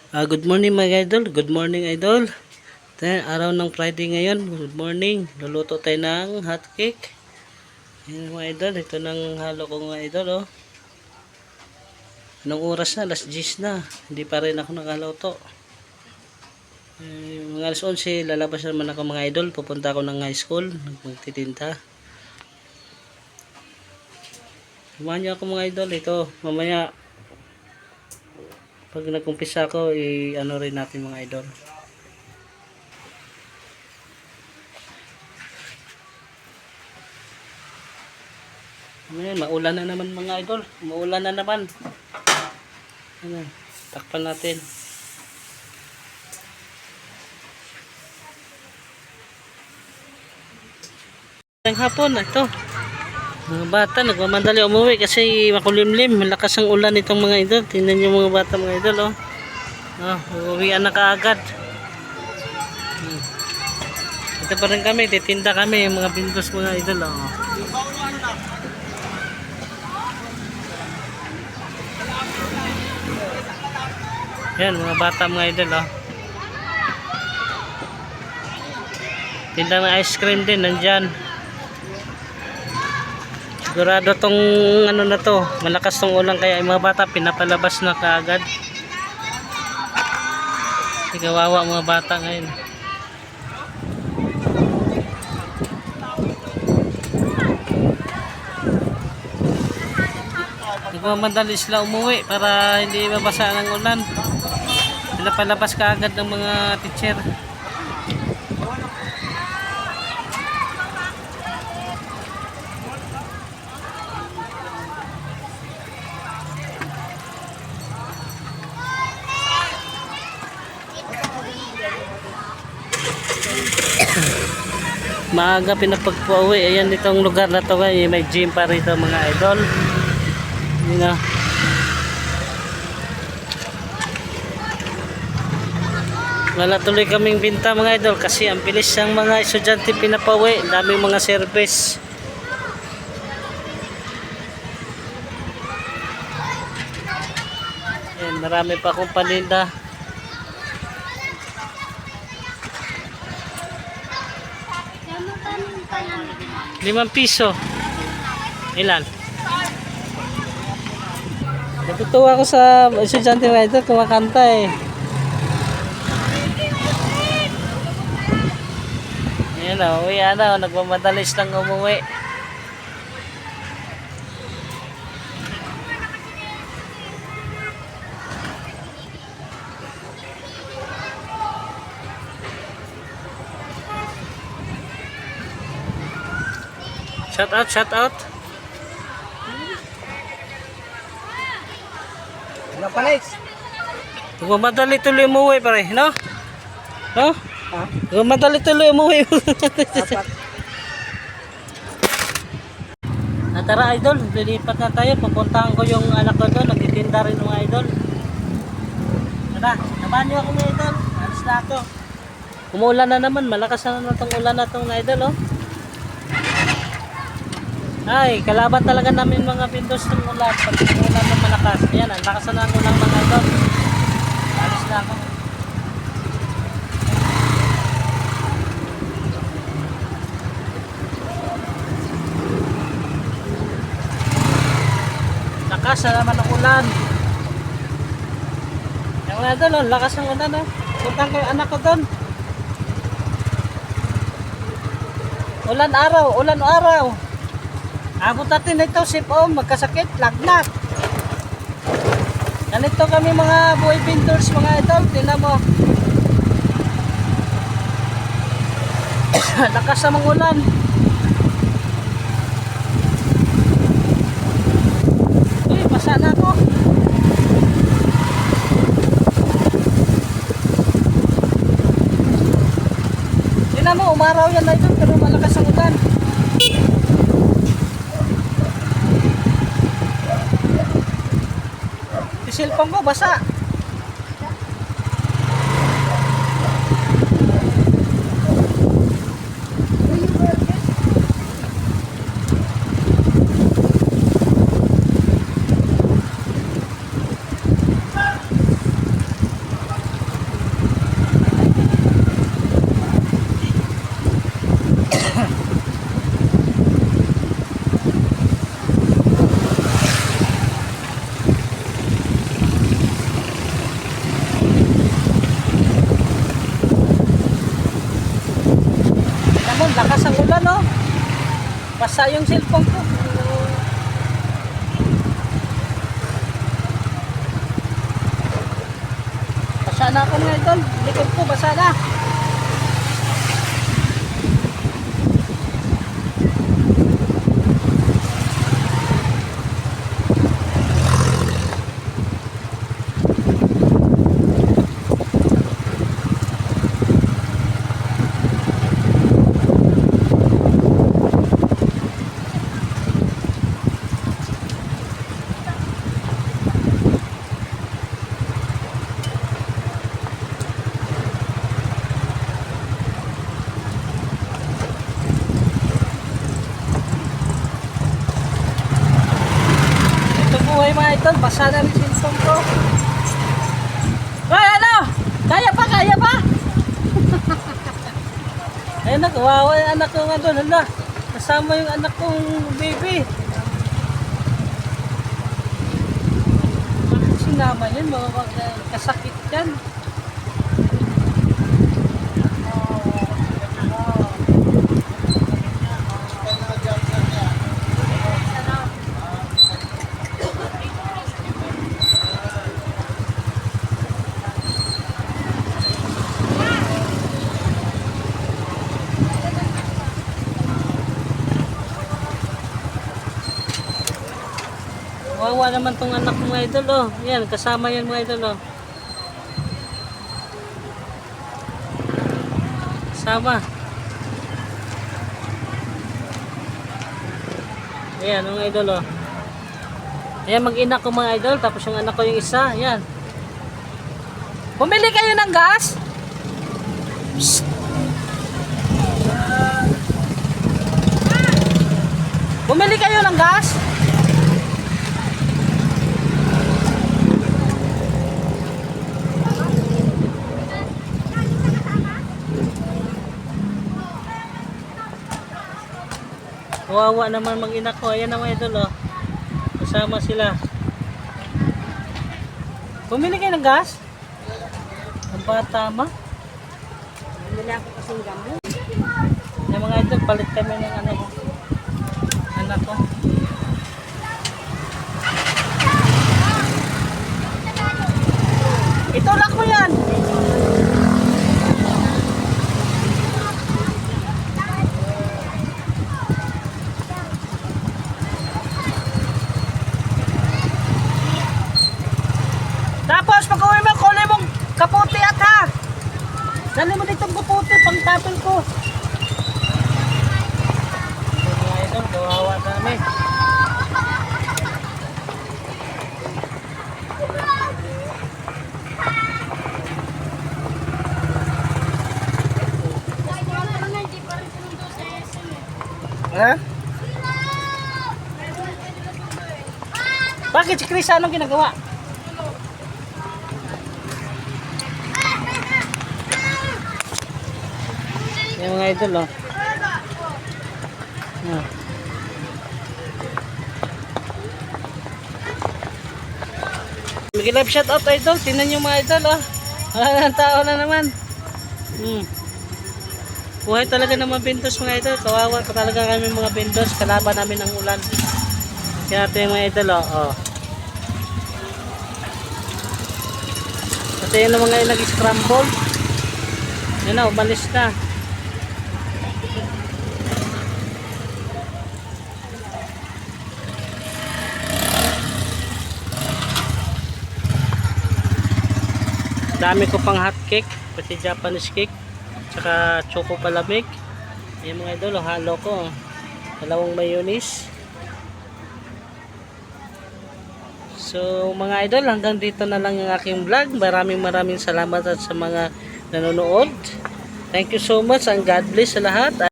Good morning mga idol. Good morning idol. Araw ng Friday ngayon. Good morning. Luluto tayo ng hot cake. Ayan mga idol. Ito nang halo ko mga idol. Oh. Anong oras na? Alas 10 na. Hindi pa rin ako nakaluto. Mga alas 11 lalabas naman ako mga idol. Pupunta ako ng high school. Magtitinta. Samahan niyo ako mga idol. Ito mamaya pag nagkumpisa ako ano rin natin mga idol. Ayan, maulan na naman mga idol. Maulan na naman. Ayan, takpan natin. Ang hapon, ito. Mga bata, nagmamandali umuwi kasi makulimlim. Malakas ang ulan itong mga idol. Tingnan nyo mga bata mga idol. Uuwian na kaagad. Ito pa rin kami, titinda kami. Mga pintos mga idol. Yan, mga bata mga idol. Tinda ng ice cream din, nandyan. Sigurado tong ano na to, malakas tong ulan kaya yung mga bata pinapalabas na kaagad. Kawawa mga bata ngayon. Nagmamadali sila umuwi para hindi mabasa ng ulan. Pinapalabas kaagad ng mga teacher. Maaga pinapagpauwi. Ayan itong lugar na to guys. May gym pa rito mga idol. Yun na. Wala tuloy kaming binta mga idol kasi ang bilis ng mga estudyante pinapauwi. Daming mga service. Ayan, marami pa akong paninda. ₱5. Ilan? Natutuwa ako sa estudyante mga ito, kumakanta eh. Ayan o, uwi na, nagmamadalis lang umuwi. Shout out, shout out. Ano Alex? Nagmamadali tuloy umuwi pare, no? No? Ha? Nagmamadali tuloy umuwi. Tara idol, lilipat na tayo. Pupuntahan ko yung anak ko doon. Nagtitinda rin mga idol. Tara, samahan niyo ako mga idol. Alis na ako. Umuulan na naman. Malakas na naman itong ulan na itong idol. Oh. Ay, kalaban talaga namin mga pintos ng ulan. Pag ulan na malakas. Ayan, ang lakas na ng ulan mga idol. Alis na ako. Lakas na naman ang ulan. Yung mga idol, lakas ng ulan. Puntang ko yung anak ko doon. Ulan araw. Abot natin ito, sip magkasakit, lagnat. Ganito kami mga buhay pintors, mga idol. Tingnan mo. Lakas na mga ulan. Uy, basa na ako. Tingnan mo, umaraw yan na ito, pero malakas ang ulan. Cellphone ko basa. Lakas ang ulan, oh. Basa yung cellphone ko. Basa na ako mga idol. Likod ko, basa na. Buhay mga idol, basa na rin cellphone ko. Ay, ano? Kaya pa, kaya pa? Ayun na, kawawa yung anak ko nga doon. Hala, kasama yung anak kong baby. Bakit sinama yun? Mga kasakit yan. Wawa naman tong anak ng mga idol, oh. Yan, kasama yan mga idol, oh. Kasama. Ayan, mga idol, oh. Ayan, mag-ina ko mga idol, tapos yung anak ko yung isa, ayan. Bumili kayo ng gas? Psst. Bumili kayo ng gas? Kawawa naman mag-ina ko. Ayan na mga idol, oh. Kasama sila. Bumili kayo ng gas? Ang bata ma. Bumili ako kasing gamot. Ayan mga idol, palit kami ng ano, anak ko. Itulak mo yan! Tapos pag uwi mo, kulay mong kaputi at ha. Dali mo dito ang kaputi, pang tapil ko. Mga idol, kawawa kami. Ha? Bakit si Chris anong ginagawa? Yung mga idol, oh. Mag-live shout out idol. Tingnan nyo mga idol, oh. Wala ng tao na naman. Buhay talaga ng mga bendos mga idol. Kawawa pa talaga kami mga bendos. Kalaban namin ang ulan. Kaya ito yung mga idol, oh. Ito yung mga nag-scramble. Yan na, umalis na. Dami ko pang hot cake, pati Japanese cake, tsaka choco palamig. Ayan mga idol, halo ko. Dalawang mayonnaise. So mga idol, hanggang dito na lang yung aking vlog. Maraming salamat at sa mga nanonood. Thank you so much and God bless sa lahat.